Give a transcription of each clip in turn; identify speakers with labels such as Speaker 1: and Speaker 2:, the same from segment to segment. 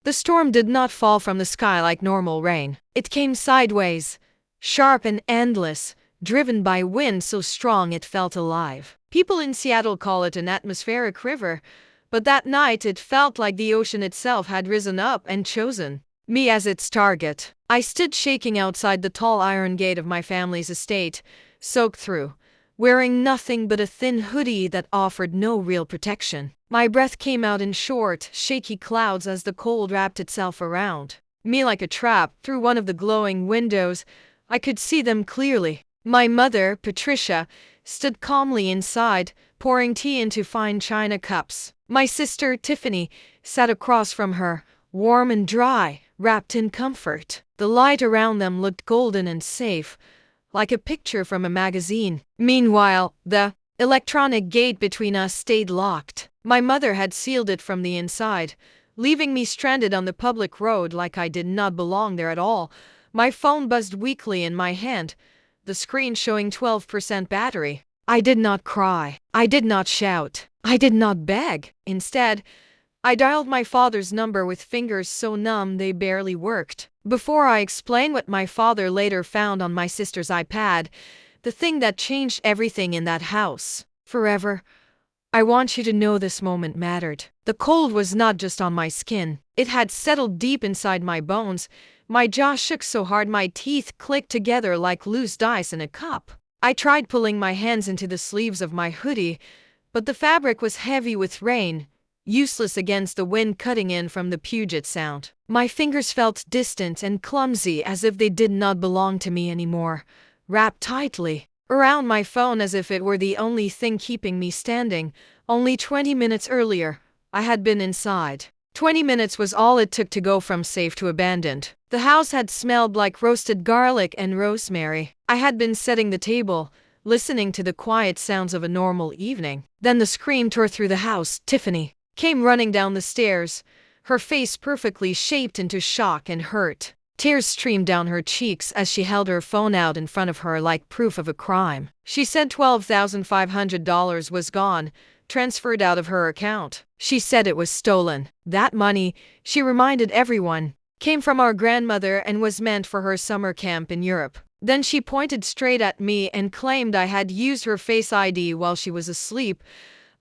Speaker 1: The storm did not fall from the sky like normal rain. It came sideways, sharp and endless, driven by wind so strong it felt alive. People in Seattle call it an atmospheric river, but that night it felt like the ocean itself had risen up and chosen me as its target. I stood shaking outside the tall iron gate of my family's estate, soaked through, wearing nothing but a thin hoodie that offered no real protection. My breath came out in short, shaky clouds as the cold wrapped itself around me like a trap. Through one of the glowing windows, I could see them clearly. My mother, Patricia, stood calmly inside, pouring tea into fine china cups. My sister, Tiffany, sat across from her, warm and dry, wrapped in comfort. The light around them looked golden and safe, like a picture from a magazine. Meanwhile, the electronic gate between us stayed locked. My mother had sealed it from the inside, leaving me stranded on the public road like I did not belong there at all. My phone buzzed weakly in my hand, the screen showing 12% battery. I did not cry. I did not shout. I did not beg. Instead, I dialed my father's number with fingers so numb they barely worked. Before I explain what my father later found on my sister's iPad, the thing that changed everything in that house forever, I want you to know this moment mattered. The cold was not just on my skin. It had settled deep inside my bones. My jaw shook so hard my teeth clicked together like loose dice in a cup. I tried pulling my hands into the sleeves of my hoodie, but the fabric was heavy with rain, useless against the wind cutting in from the Puget Sound. My fingers felt distant and clumsy, as if they did not belong to me anymore, wrapped tightly around my phone as if it were the only thing keeping me standing. Only 20 minutes earlier, I had been inside. 20 minutes was all it took to go from safe to abandoned. The house had smelled like roasted garlic and rosemary. I had been setting the table, listening to the quiet sounds of a normal evening. Then the scream tore through the house. Tiffany came running down the stairs, her face perfectly shaped into shock and hurt. Tears streamed down her cheeks as she held her phone out in front of her like proof of a crime. She said $12,500 was gone, transferred out of her account. She said it was stolen. That money, she reminded everyone, came from our grandmother and was meant for her summer camp in Europe. Then she pointed straight at me and claimed I had used her Face ID while she was asleep.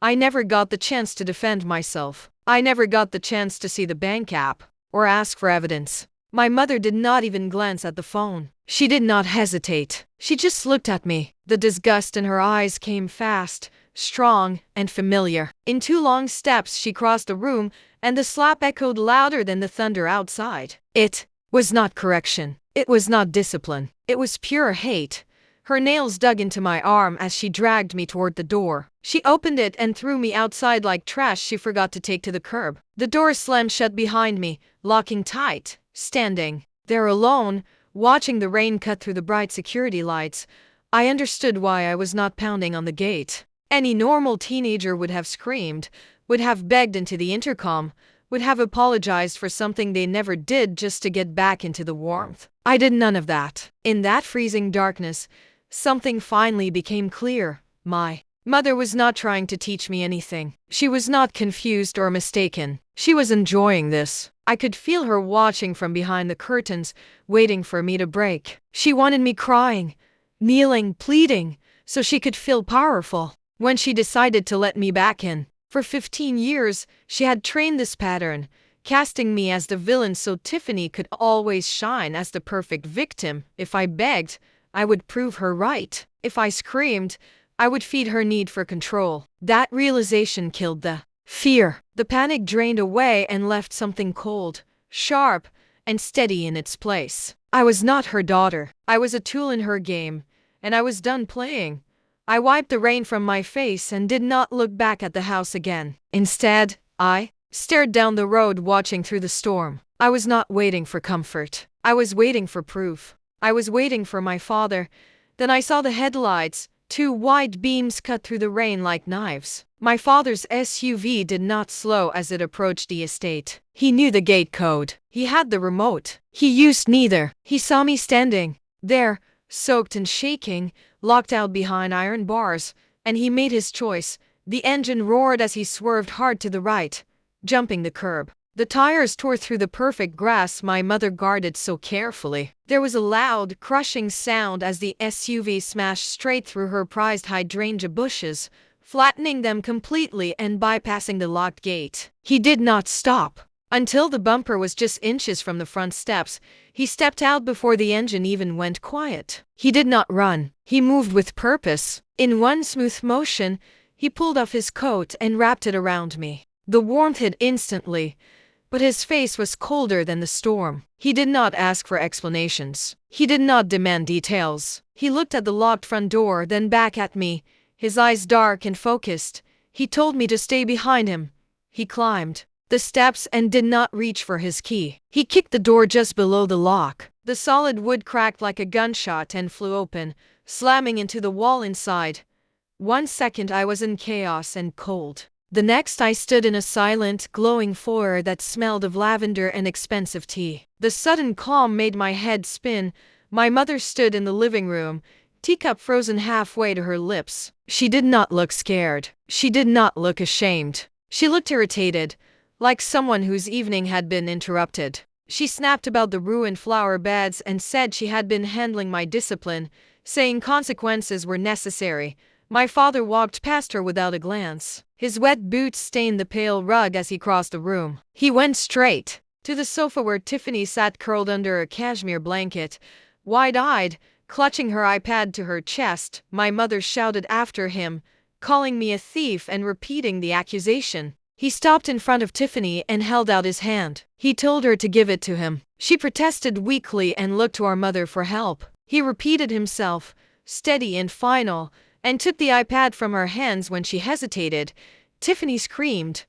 Speaker 1: I never got the chance to defend myself. I never got the chance to see the bank app or ask for evidence. My mother did not even glance at the phone. She did not hesitate. She just looked at me. The disgust in her eyes came fast, strong, and familiar. In 2 long steps she crossed the room, and the slap echoed louder than the thunder outside. It was not correction. It was not discipline. It was pure hate. Her nails dug into my arm as she dragged me toward the door. She opened it and threw me outside like trash she forgot to take to the curb. The door slammed shut behind me, locking tight. Standing there alone, watching the rain cut through the bright security lights, I understood why I was not pounding on the gate. Any normal teenager would have screamed, would have begged into the intercom, would have apologized for something they never did just to get back into the warmth. I did none of that. In that freezing darkness, something finally became clear. My mother was not trying to teach me anything. She was not confused or mistaken. She was enjoying this. I could feel her watching from behind the curtains, waiting for me to break. She wanted me crying, kneeling, pleading, so she could feel powerful. When she decided to let me back in, for 15 years, she had trained this pattern, casting me as the villain so Tiffany could always shine as the perfect victim. If I begged, I would prove her right. If I screamed, I would feed her need for control. That realization killed the fear. The panic drained away and left something cold, sharp, and steady in its place. I was not her daughter. I was a tool in her game, and I was done playing. I wiped the rain from my face and did not look back at the house again. Instead, I stared down the road, watching through the storm. I was not waiting for comfort. I was waiting for proof. I was waiting for my father. Then I saw the headlights, 2 white beams cut through the rain like knives. My father's SUV did not slow as it approached the estate. He knew the gate code. He had the remote. He used neither. He saw me standing there, soaked and shaking, locked out behind iron bars, and he made his choice. The engine roared as he swerved hard to the right, jumping the curb. The tires tore through the perfect grass my mother guarded so carefully. There was a loud, crushing sound as the SUV smashed straight through her prized hydrangea bushes, flattening them completely and bypassing the locked gate. He did not stop. Until the bumper was just inches from the front steps, he stepped out before the engine even went quiet. He did not run. He moved with purpose. In one smooth motion, he pulled off his coat and wrapped it around me. The warmth hit instantly, but his face was colder than the storm. He did not ask for explanations. He did not demand details. He looked at the locked front door, then back at me, his eyes dark and focused. He told me to stay behind him. He climbed the steps and did not reach for his key. He kicked the door just below the lock. The solid wood cracked like a gunshot and flew open, slamming into the wall inside. 1 second I was in chaos and cold. The next I stood in a silent, glowing foyer that smelled of lavender and expensive tea. The sudden calm made my head spin. My mother stood in the living room, teacup frozen halfway to her lips. She did not look scared. She did not look ashamed. She looked irritated, like someone whose evening had been interrupted. She snapped about the ruined flower beds and said she had been handling my discipline, saying consequences were necessary. My father walked past her without a glance. His wet boots stained the pale rug as he crossed the room. He went straight to the sofa where Tiffany sat curled under a cashmere blanket, wide-eyed, clutching her iPad to her chest. My mother shouted after him, calling me a thief and repeating the accusation. He stopped in front of Tiffany and held out his hand. He told her to give it to him. She protested weakly and looked to our mother for help. He repeated himself, steady and final, and took the iPad from her hands when she hesitated. Tiffany screamed,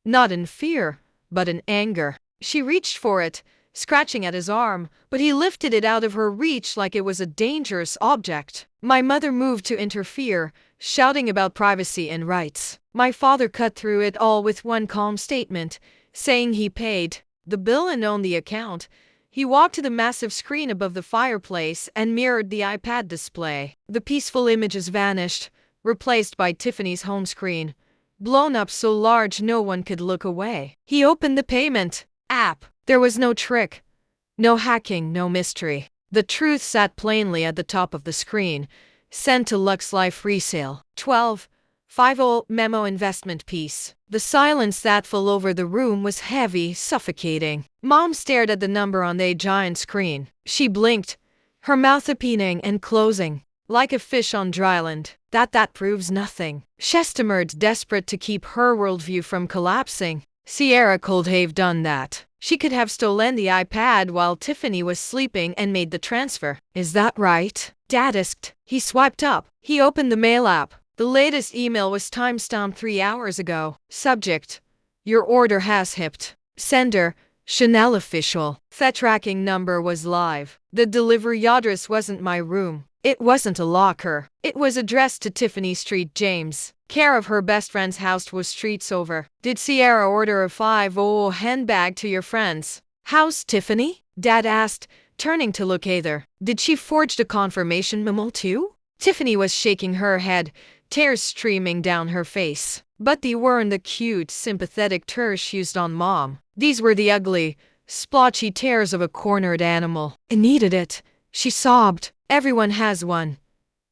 Speaker 1: not in fear, but in anger. She reached for it, scratching at his arm, but he lifted it out of her reach like it was a dangerous object. My mother moved to interfere, shouting about privacy and rights. My father cut through it all with one calm statement, saying he paid the bill and owned the account. He walked to the massive screen above the fireplace and mirrored the iPad display. The peaceful images vanished, replaced by Tiffany's home screen, blown up so large no one could look away. He opened the payment app. There was no trick, no hacking, no mystery. The truth sat plainly at the top of the screen. Sent to Lux Life Resale. 12.50 memo investment piece. The silence that fell over the room was heavy, suffocating. Mom stared at the number on the giant screen. She blinked, her mouth opening and closing, like a fish on dry land. That proves nothing. She stammered, desperate to keep her worldview from collapsing. Sierra could have done that. She could have stolen the iPad while Tiffany was sleeping and made the transfer. Is that right? Dad asked. He swiped up. He opened the mail app. The latest email was timestamped 3 hours ago. Subject: your order has shipped. Sender: Chanel official. The tracking number was live. The delivery address wasn't my room. It wasn't a locker. It was addressed to Tiffany Street, James. Care of her best friend's house was streets over. Did Sierra order a 5-0 handbag to your friend's house, Tiffany? Dad asked, turning to look either. Did she forge the confirmation memo too? Tiffany was shaking her head, tears streaming down her face. But they weren't the cute, sympathetic tears used on Mom. These were the ugly, splotchy tears of a cornered animal. I needed it, she sobbed. Everyone has one.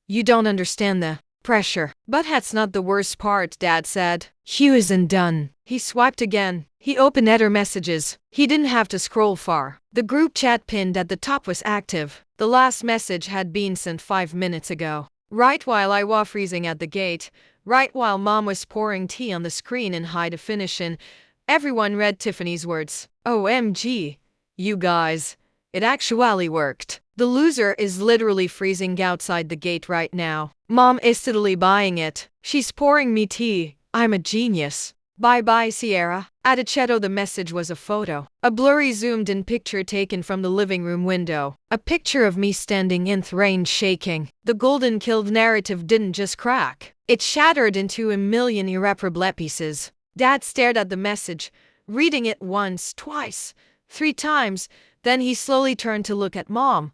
Speaker 1: You don't understand the pressure. But that's not the worst part, Dad said. Hugh isn't done. He swiped again. He opened other messages. He didn't have to scroll far. The group chat pinned at the top was active. The last message had been sent 5 minutes ago. Right while I was freezing at the gate, right while Mom was pouring tea on the screen in high definition, everyone read Tiffany's words. OMG. You guys. It actually worked. The loser is literally freezing outside the gate right now. Mom is steadily buying it. She's pouring me tea. I'm a genius. Bye-bye, Sierra. At a chatto, the message was a photo. A blurry zoomed-in picture taken from the living room window. A picture of me standing in the rain shaking. The golden-killed narrative didn't just crack. It shattered into a million irreparable pieces. Dad stared at the message, reading it once, twice, 3 times. Then he slowly turned to look at Mom.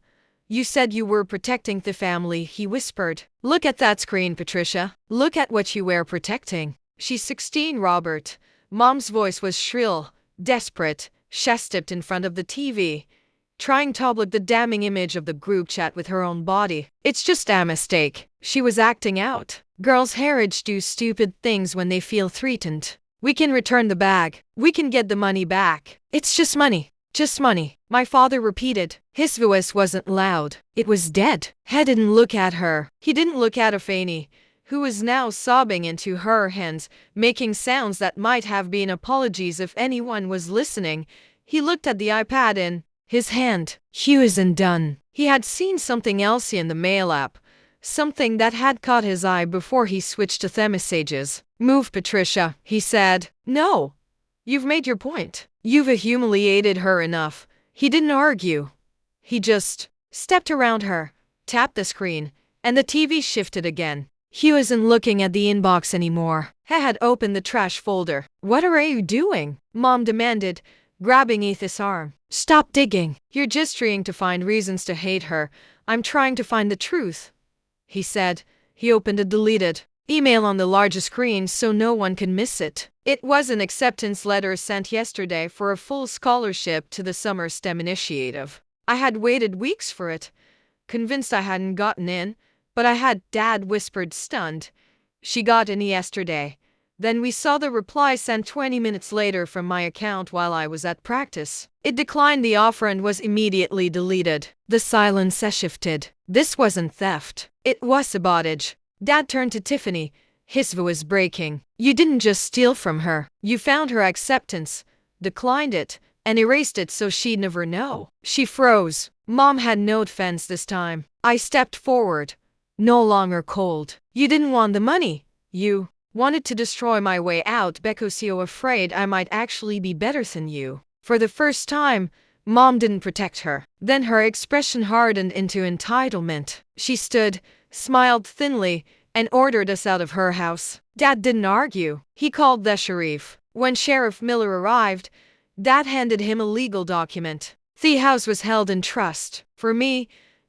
Speaker 1: You said you were protecting the family, he whispered. Look at that screen, Patricia. Look at what you were protecting. She's 16, Robert. Mom's voice was shrill, Desperate, she stepped in front of the TV, trying to block the damning image of the group chat with her own body. It's just a mistake. She was acting out. Girls her age do stupid things when they feel threatened. We can return the bag. We can get the money back. It's just money. Just money, my father repeated. His voice wasn't loud. It was dead. He didn't look at her. He didn't look at Afeni, who was now sobbing into her hands, making sounds that might have been apologies if anyone was listening. He looked at the iPad in his hand. He wasn't done. He had seen something else in the mail app, something that had caught his eye before he switched to the messages. Move, Patricia, he said. No. You've made your point. You've humiliated her enough. He didn't argue. He just stepped around her, tapped the screen, and the TV shifted again. He wasn't looking at the inbox anymore. He had opened the trash folder. What are you doing? Mom demanded, grabbing Ethan's arm. Stop digging. You're just trying to find reasons to hate her. I'm trying to find the truth, he said. He opened a deleted email on the larger screen so no one could miss it. It was an acceptance letter sent yesterday for a full scholarship to the Summer STEM Initiative. I had waited weeks for it, convinced I hadn't gotten in, but I had, Dad whispered, stunned. She got in yesterday. Then we saw the reply sent 20 minutes later from my account while I was at practice. It declined the offer and was immediately deleted. The silence shifted. This wasn't theft. It was sabotage. Dad turned to Tiffany, his voice breaking. You didn't just steal from her. You found her acceptance, declined it, and erased it so she'd never know. She froze. Mom had no defense this time. I stepped forward, no longer cold. You didn't want the money. You wanted to destroy my way out because you're afraid I might actually be better than you. For the first time, Mom didn't protect her. Then her expression hardened into entitlement. She stood, smiled thinly, and ordered us out of her house. Dad didn't argue. He called the sheriff. When Sheriff Miller arrived, Dad handed him a legal document. The house was held in trust. For me,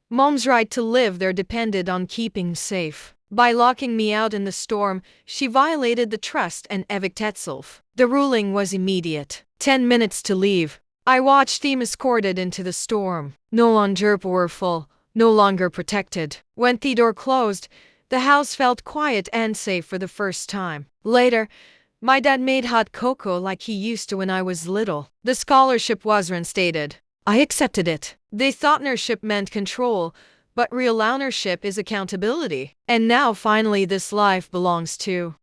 Speaker 1: Mom's right to live there depended on keeping safe. By locking me out in the storm, she violated the trust and evicted herself. The ruling was immediate. 10 minutes to leave. I watched them escorted into the storm. No longer powerful, no longer protected. When the door closed, the house felt quiet and safe for the first time. Later, my dad made hot cocoa like he used to when I was little. The scholarship was reinstated. I accepted it. They thought ownership meant control, but real ownership is accountability. And now finally this life belongs to